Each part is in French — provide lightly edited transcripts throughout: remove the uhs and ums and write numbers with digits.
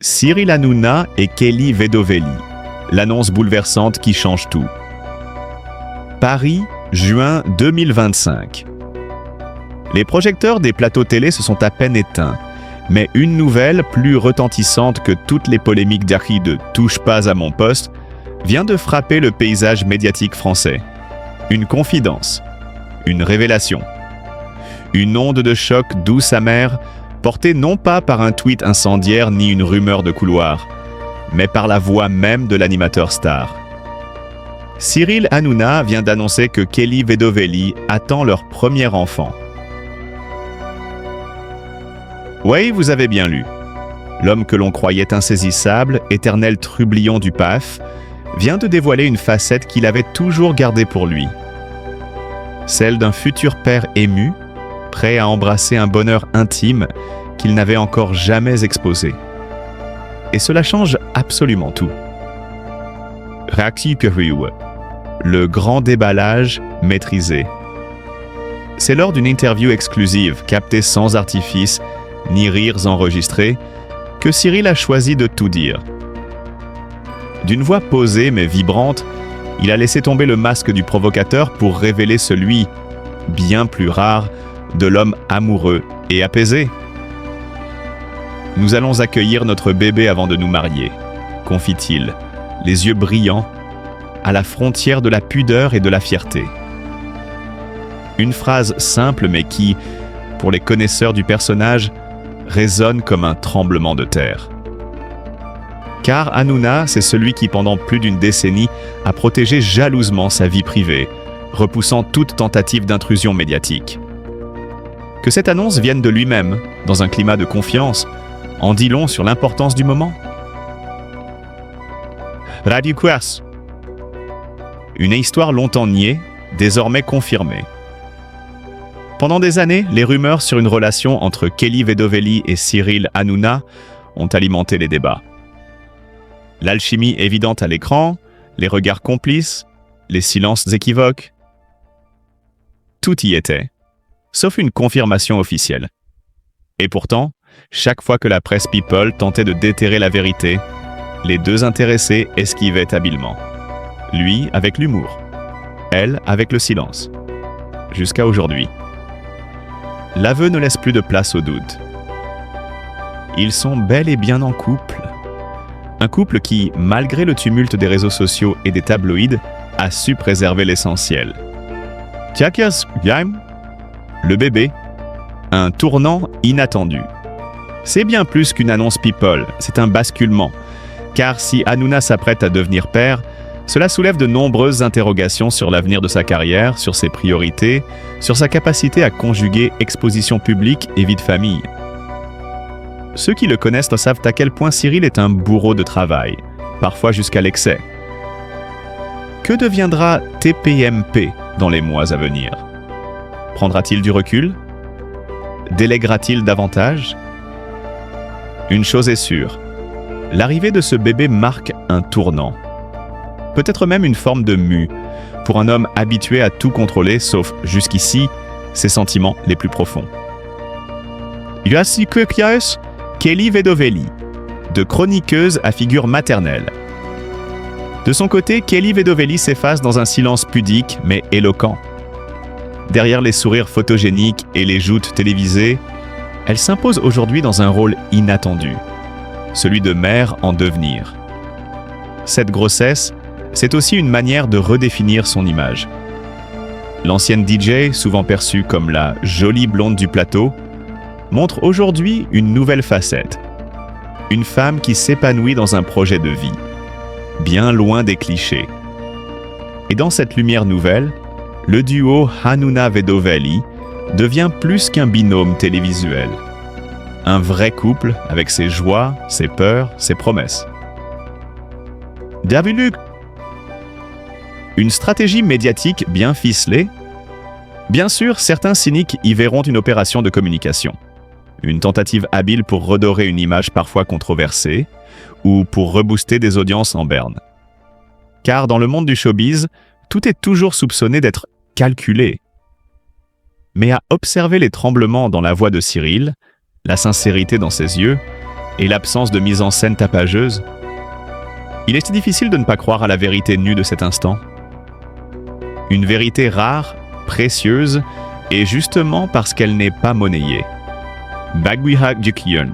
Cyril Hanouna et Kelly Vedovelli. L'annonce bouleversante qui change tout. Paris, juin 2025. Les projecteurs des plateaux télé se sont à peine éteints, mais une nouvelle, plus retentissante que toutes les polémiques d'Harry de « touche pas à mon poste », vient de frapper le paysage médiatique français. Une confidence, une révélation. Une onde de choc douce amère, portée non pas par un tweet incendiaire ni une rumeur de couloir, mais par la voix même de l'animateur star. Cyril Hanouna vient d'annoncer que Kelly Vedovelli attend leur premier enfant. Oui, vous avez bien lu. L'homme que l'on croyait insaisissable, éternel trublion du PAF, vient de dévoiler une facette qu'il avait toujours gardée pour lui. Celle d'un futur père ému, prêt à embrasser un bonheur intime qu'il n'avait encore jamais exposé. Et cela change absolument tout. Réaction, le grand déballage maîtrisé. C'est lors d'une interview exclusive, captée sans artifice, ni rires enregistrés, que Cyril a choisi de tout dire. D'une voix posée mais vibrante, il a laissé tomber le masque du provocateur pour révéler celui, bien plus rare, de l'homme amoureux et apaisé. Nous allons accueillir notre bébé avant de nous marier, confie-t-il, les yeux brillants, à la frontière de la pudeur et de la fierté. Une phrase simple mais qui, pour les connaisseurs du personnage, résonne comme un tremblement de terre. Car Hanouna, c'est celui qui pendant plus d'une décennie a protégé jalousement sa vie privée, repoussant toute tentative d'intrusion médiatique. Que cette annonce vienne de lui-même, dans un climat de confiance, en dit long sur l'importance du moment. Radio Quers. Une histoire longtemps niée, désormais confirmée. Pendant des années, les rumeurs sur une relation entre Kelly Vedovelli et Cyril Hanouna ont alimenté les débats. L'alchimie évidente à l'écran, les regards complices, les silences équivoques. Tout y était, sauf une confirmation officielle. Et pourtant, chaque fois que la presse people tentait de déterrer la vérité, les deux intéressés esquivaient habilement. Lui avec l'humour, elle avec le silence. Jusqu'à aujourd'hui. L'aveu ne laisse plus de place au doute. Ils sont bel et bien en couple. Un couple qui, malgré le tumulte des réseaux sociaux et des tabloïds, a su préserver l'essentiel. Le bébé, un tournant inattendu. C'est bien plus qu'une annonce people, c'est un basculement. Car si Hanouna s'apprête à devenir père, cela soulève de nombreuses interrogations sur l'avenir de sa carrière, sur ses priorités, sur sa capacité à conjuguer exposition publique et vie de famille. Ceux qui le connaissent savent à quel point Cyril est un bourreau de travail, parfois jusqu'à l'excès. Que deviendra TPMP dans les mois à venir? Prendra-t-il du recul? Délèguera-t-il davantage? Une chose est sûre, l'arrivée de ce bébé marque un tournant. Peut-être même une forme de mue, pour un homme habitué à tout contrôler, sauf, jusqu'ici, ses sentiments les plus profonds. Kelly Vedovelli, de chroniqueuse à figure maternelle. De son côté, Kelly Vedovelli s'efface dans un silence pudique mais éloquent. Derrière les sourires photogéniques et les joutes télévisées, elle s'impose aujourd'hui dans un rôle inattendu, celui de mère en devenir. Cette grossesse, c'est aussi une manière de redéfinir son image. L'ancienne DJ, souvent perçue comme la jolie blonde du plateau, montre aujourd'hui une nouvelle facette. Une femme qui s'épanouit dans un projet de vie, bien loin des clichés. Et dans cette lumière nouvelle, le duo Hanouna Vedovelli devient plus qu'un binôme télévisuel. Un vrai couple avec ses joies, ses peurs, ses promesses. Bienvenue. Une stratégie médiatique bien ficelée? Bien sûr, certains cyniques y verront une opération de communication. Une tentative habile pour redorer une image parfois controversée ou pour rebooster des audiences en berne. Car dans le monde du showbiz, tout est toujours soupçonné d'être calculé. Mais à observer les tremblements dans la voix de Cyril, la sincérité dans ses yeux, et l'absence de mise en scène tapageuse, il est difficile de ne pas croire à la vérité nue de cet instant. Une vérité rare, précieuse, et justement parce qu'elle n'est pas monnayée. Baguihak Jukyeon,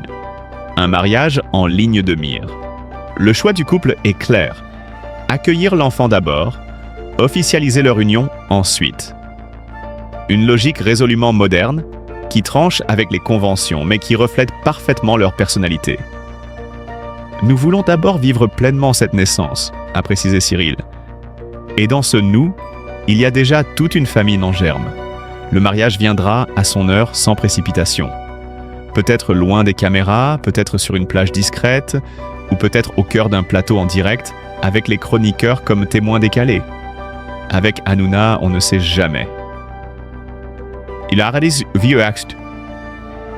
un mariage en ligne de mire. Le choix du couple est clair. Accueillir l'enfant d'abord, officialiser leur union ensuite. Une logique résolument moderne, qui tranche avec les conventions, mais qui reflète parfaitement leur personnalité. Nous voulons d'abord vivre pleinement cette naissance, a précisé Cyril. Et dans ce « nous », il y a déjà toute une famille en germe. Le mariage viendra à son heure sans précipitation. Peut-être loin des caméras, peut-être sur une plage discrète, ou peut-être au cœur d'un plateau en direct, avec les chroniqueurs comme témoins décalés. Avec Hanouna, on ne sait jamais. Il a réalisé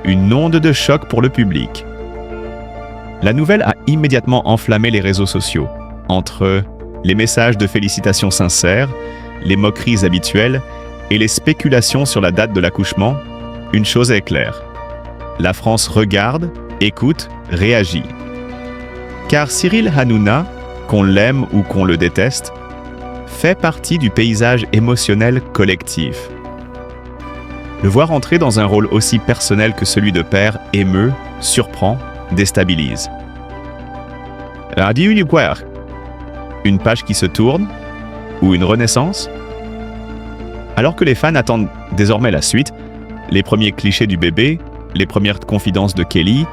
une onde de choc pour le public. La nouvelle a immédiatement enflammé les réseaux sociaux, entre les messages de félicitations sincères, les moqueries habituelles et les spéculations sur la date de l'accouchement. Une chose est claire. La France regarde, écoute, réagit. Car Cyril Hanouna, qu'on l'aime ou qu'on le déteste, fait partie du paysage émotionnel collectif. Le voir entrer dans un rôle aussi personnel que celui de père émeut, surprend, déstabilise. Une page qui se tourne ou une renaissance? Alors que les fans attendent désormais la suite, les premiers clichés du bébé, les premières confidences de Kelly,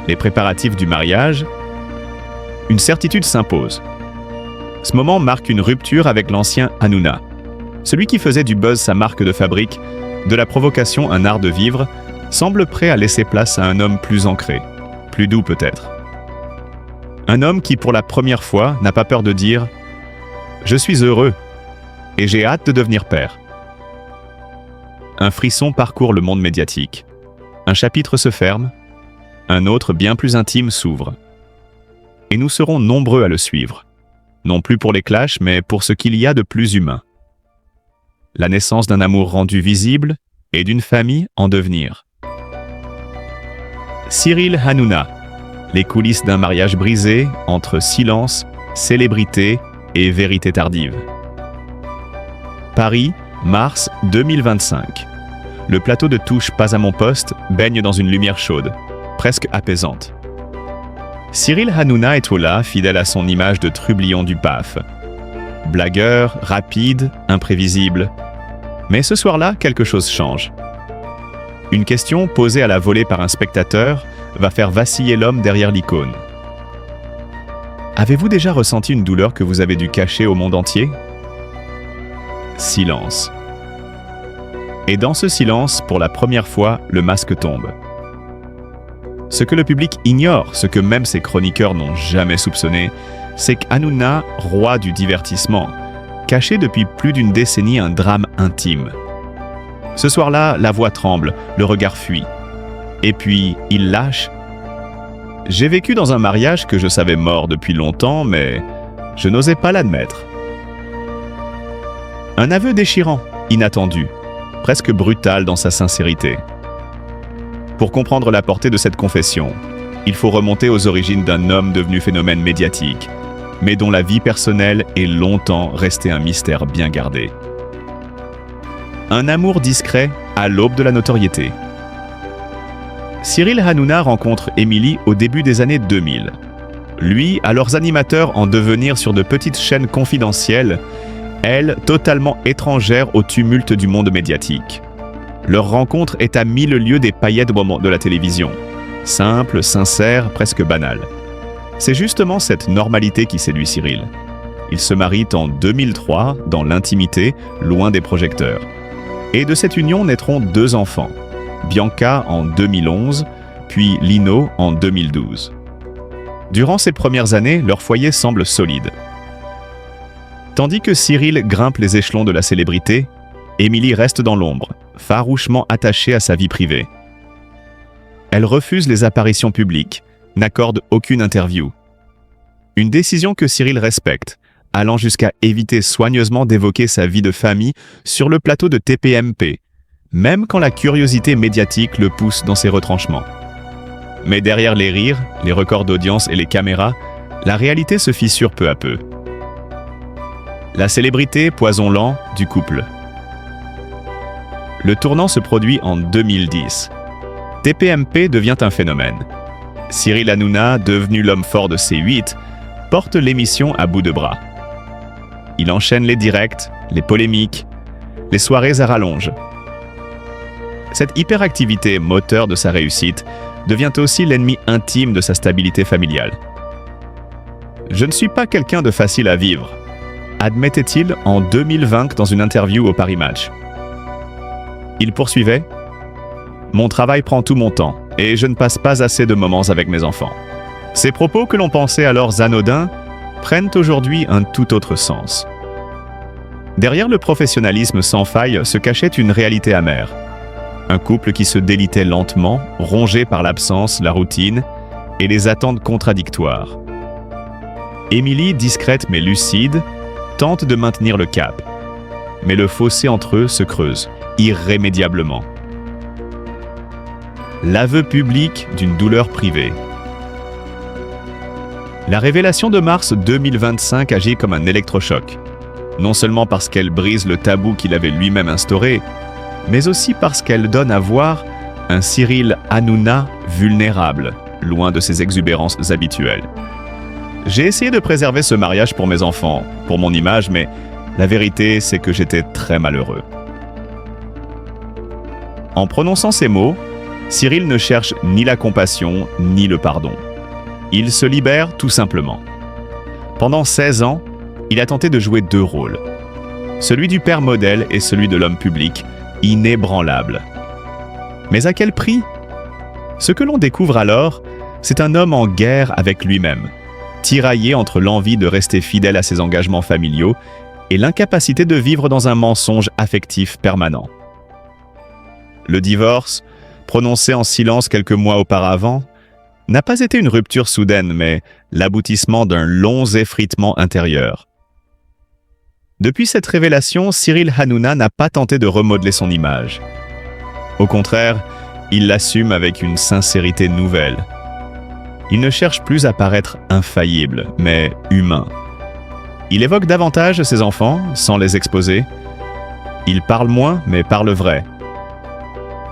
les préparatifs du mariage, une certitude s'impose. Ce moment marque une rupture avec l'ancien Hanouna. Celui qui faisait du buzz sa marque de fabrique, de la provocation un art de vivre, semble prêt à laisser place à un homme plus ancré, plus doux peut-être. Un homme qui, pour la première fois, n'a pas peur de dire « Je suis heureux et j'ai hâte de devenir père ». Un frisson parcourt le monde médiatique. Un chapitre se ferme, un autre bien plus intime s'ouvre. Et nous serons nombreux à le suivre, non plus pour les clashs, mais pour ce qu'il y a de plus humain. La naissance d'un amour rendu visible et d'une famille en devenir. Cyril Hanouna, les coulisses d'un mariage brisé entre silence, célébrité et vérité tardive. Paris, mars 2025. Le plateau de touche Pas à mon poste baigne dans une lumière chaude, presque apaisante. Cyril Hanouna est là, fidèle à son image de trublion du PAF. Blagueur, rapide, imprévisible. Mais ce soir-là, quelque chose change. Une question posée à la volée par un spectateur va faire vaciller l'homme derrière l'icône. Avez-vous déjà ressenti une douleur que vous avez dû cacher au monde entier? Silence. Et dans ce silence, pour la première fois, le masque tombe. Ce que le public ignore, ce que même ses chroniqueurs n'ont jamais soupçonné, c'est qu'Hanouna, roi du divertissement, cachait depuis plus d'une décennie un drame intime. Ce soir-là, la voix tremble, le regard fuit. Et puis, il lâche. J'ai vécu dans un mariage que je savais mort depuis longtemps, mais je n'osais pas l'admettre. Un aveu déchirant, inattendu, presque brutal dans sa sincérité. Pour comprendre la portée de cette confession, il faut remonter aux origines d'un homme devenu phénomène médiatique, mais dont la vie personnelle est longtemps restée un mystère bien gardé. Un amour discret à l'aube de la notoriété. Cyril Hanouna rencontre Émilie au début des années 2000. Lui, alors animateur en devenir sur de petites chaînes confidentielles, elle, totalement étrangère au tumulte du monde médiatique. Leur rencontre est à 1000 lieues des paillettes de la télévision. Simple, sincère, presque banale. C'est justement cette normalité qui séduit Cyril. Ils se marient en 2003, dans l'intimité, loin des projecteurs. Et de cette union naîtront 2 enfants. Bianca en 2011, puis Lino en 2012. Durant ces premières années, leur foyer semble solide. Tandis que Cyril grimpe les échelons de la célébrité, Émilie reste dans l'ombre, farouchement attachée à sa vie privée. Elle refuse les apparitions publiques, n'accorde aucune interview. Une décision que Cyril respecte, allant jusqu'à éviter soigneusement d'évoquer sa vie de famille sur le plateau de TPMP, même quand la curiosité médiatique le pousse dans ses retranchements. Mais derrière les rires, les records d'audience et les caméras, la réalité se fissure peu à peu. La célébrité, poison lent du couple. Le tournant se produit en 2010. TPMP devient un phénomène. Cyril Hanouna, devenu l'homme fort de C8, porte l'émission à bout de bras. Il enchaîne les directs, les polémiques, les soirées à rallonge. Cette hyperactivité, moteur de sa réussite, devient aussi l'ennemi intime de sa stabilité familiale. « Je ne suis pas quelqu'un de facile à vivre », admettait-il en 2020 dans une interview au Paris Match. Il poursuivait « Mon travail prend tout mon temps et je ne passe pas assez de moments avec mes enfants. » Ces propos que l'on pensait alors anodins prennent aujourd'hui un tout autre sens. Derrière le professionnalisme sans faille se cachait une réalité amère. Un couple qui se délitait lentement, rongé par l'absence, la routine et les attentes contradictoires. Émilie, discrète mais lucide, tente de maintenir le cap. Mais le fossé entre eux se creuse, irrémédiablement. L'aveu public d'une douleur privée. La révélation de mars 2025 agit comme un électrochoc. Non seulement parce qu'elle brise le tabou qu'il avait lui-même instauré, mais aussi parce qu'elle donne à voir un Cyril Hanouna vulnérable, loin de ses exubérances habituelles. J'ai essayé de préserver ce mariage pour mes enfants, pour mon image, mais la vérité, c'est que j'étais très malheureux. En prononçant ces mots, Cyril ne cherche ni la compassion, ni le pardon. Il se libère tout simplement. Pendant 16 ans, il a tenté de jouer deux rôles. Celui du père modèle et celui de l'homme public, inébranlable. Mais à quel prix ? Ce que l'on découvre alors, c'est un homme en guerre avec lui-même, tiraillé entre l'envie de rester fidèle à ses engagements familiaux et l'incapacité de vivre dans un mensonge affectif permanent. Le divorce, prononcé en silence quelques mois auparavant, n'a pas été une rupture soudaine, mais l'aboutissement d'un long effritement intérieur. Depuis cette révélation, Cyril Hanouna n'a pas tenté de remodeler son image. Au contraire, il l'assume avec une sincérité nouvelle. Il ne cherche plus à paraître infaillible, mais humain. Il évoque davantage ses enfants, sans les exposer. Il parle moins, mais parle vrai.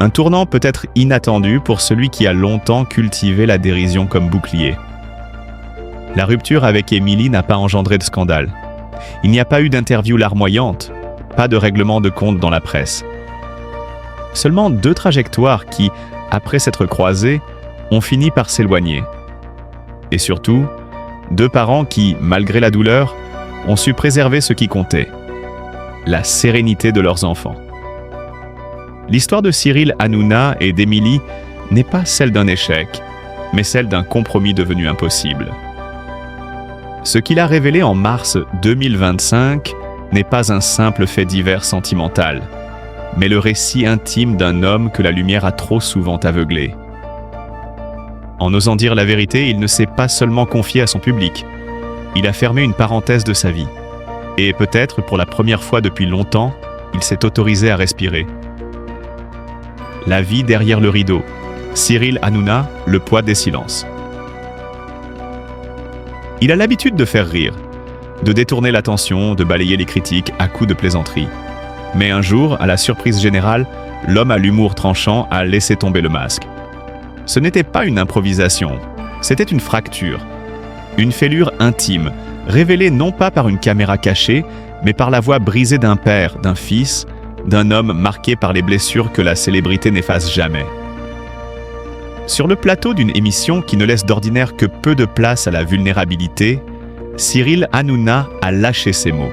Un tournant peut-être inattendu pour celui qui a longtemps cultivé la dérision comme bouclier. La rupture avec Émilie n'a pas engendré de scandale. Il n'y a pas eu d'interview larmoyante, pas de règlement de compte dans la presse. Seulement deux trajectoires qui, après s'être croisées, ont fini par s'éloigner. Et surtout, deux parents qui, malgré la douleur, ont su préserver ce qui comptait, la sérénité de leurs enfants. L'histoire de Cyril Hanouna et d'Émilie n'est pas celle d'un échec, mais celle d'un compromis devenu impossible. Ce qu'il a révélé en mars 2025 n'est pas un simple fait divers sentimental, mais le récit intime d'un homme que la lumière a trop souvent aveuglé. En osant dire la vérité, il ne s'est pas seulement confié à son public, il a fermé une parenthèse de sa vie. Et peut-être, pour la première fois depuis longtemps, il s'est autorisé à respirer. La vie derrière le rideau. Cyril Hanouna, le poids des silences. Il a l'habitude de faire rire, de détourner l'attention, de balayer les critiques à coups de plaisanterie. Mais un jour, à la surprise générale, l'homme à l'humour tranchant a laissé tomber le masque. Ce n'était pas une improvisation, c'était une fracture. Une fêlure intime, révélée non pas par une caméra cachée, mais par la voix brisée d'un père, d'un fils, d'un homme marqué par les blessures que la célébrité n'efface jamais. Sur le plateau d'une émission qui ne laisse d'ordinaire que peu de place à la vulnérabilité, Cyril Hanouna a lâché ces mots.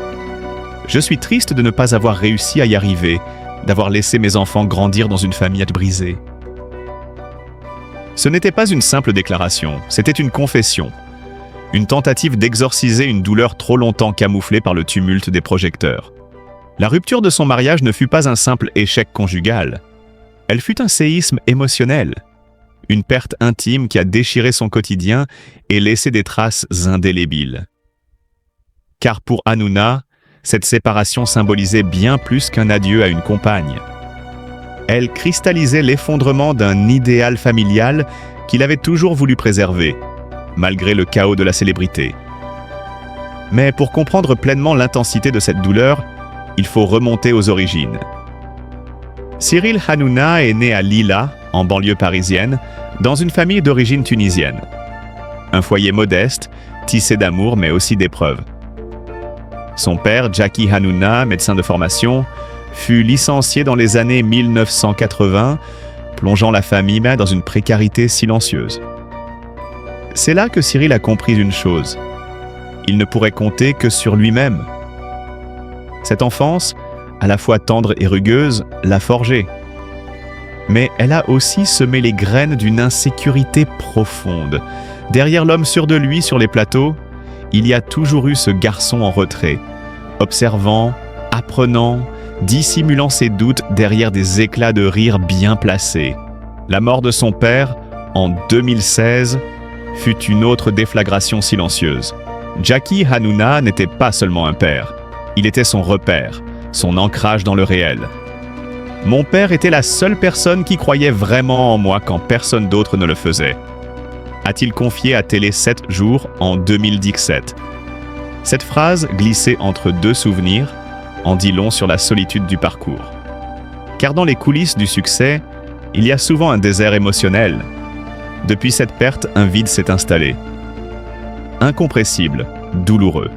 « Je suis triste de ne pas avoir réussi à y arriver, d'avoir laissé mes enfants grandir dans une famille brisée. » Ce n'était pas une simple déclaration, c'était une confession. Une tentative d'exorciser une douleur trop longtemps camouflée par le tumulte des projecteurs. La rupture de son mariage ne fut pas un simple échec conjugal. Elle fut un séisme émotionnel. Une perte intime qui a déchiré son quotidien et laissé des traces indélébiles. Car pour Hanouna, cette séparation symbolisait bien plus qu'un adieu à une compagne. Elle cristallisait l'effondrement d'un idéal familial qu'il avait toujours voulu préserver, malgré le chaos de la célébrité. Mais pour comprendre pleinement l'intensité de cette douleur, il faut remonter aux origines. Cyril Hanouna est né à Lila, en banlieue parisienne, dans une famille d'origine tunisienne. Un foyer modeste, tissé d'amour mais aussi d'épreuves. Son père, Jacky Hanouna, médecin de formation, fut licencié dans les années 1980, plongeant la famille dans une précarité silencieuse. C'est là que Cyril a compris une chose. Il ne pourrait compter que sur lui-même. Cette enfance, à la fois tendre et rugueuse, l'a forgé. Mais elle a aussi semé les graines d'une insécurité profonde. Derrière l'homme sûr de lui sur les plateaux, il y a toujours eu ce garçon en retrait, observant, apprenant, dissimulant ses doutes derrière des éclats de rire bien placés. La mort de son père, en 2016, fut une autre déflagration silencieuse. Jacky Hanouna n'était pas seulement un père, il était son repère, son ancrage dans le réel. « Mon père était la seule personne qui croyait vraiment en moi quand personne d'autre ne le faisait », a-t-il confié à Télé 7 jours en 2017. Cette phrase, glissée entre deux souvenirs, en dit long sur la solitude du parcours. Car dans les coulisses du succès, il y a souvent un désert émotionnel. Depuis cette perte, un vide s'est installé. Incompressible, douloureux.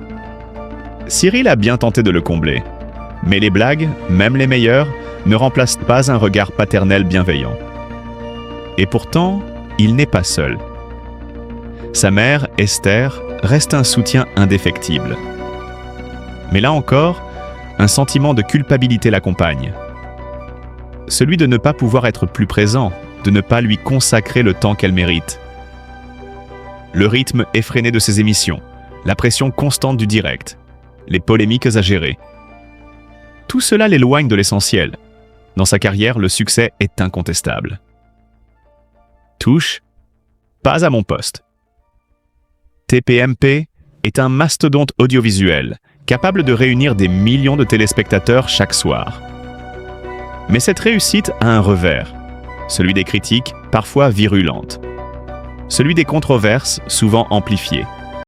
Cyril a bien tenté de le combler. Mais les blagues, même les meilleures, ne remplacent pas un regard paternel bienveillant. Et pourtant, il n'est pas seul. Sa mère, Esther, reste un soutien indéfectible. Mais là encore, un sentiment de culpabilité l'accompagne. Celui de ne pas pouvoir être plus présent, de ne pas lui consacrer le temps qu'elle mérite. Le rythme effréné de ses émissions, la pression constante du direct, les polémiques à gérer. Tout cela l'éloigne de l'essentiel. Dans sa carrière, le succès est incontestable. Touche, pas à mon poste. TPMP est un mastodonte audiovisuel, capable de réunir des millions de téléspectateurs chaque soir. Mais cette réussite a un revers, celui des critiques, parfois virulentes. Celui des controverses, souvent amplifiées.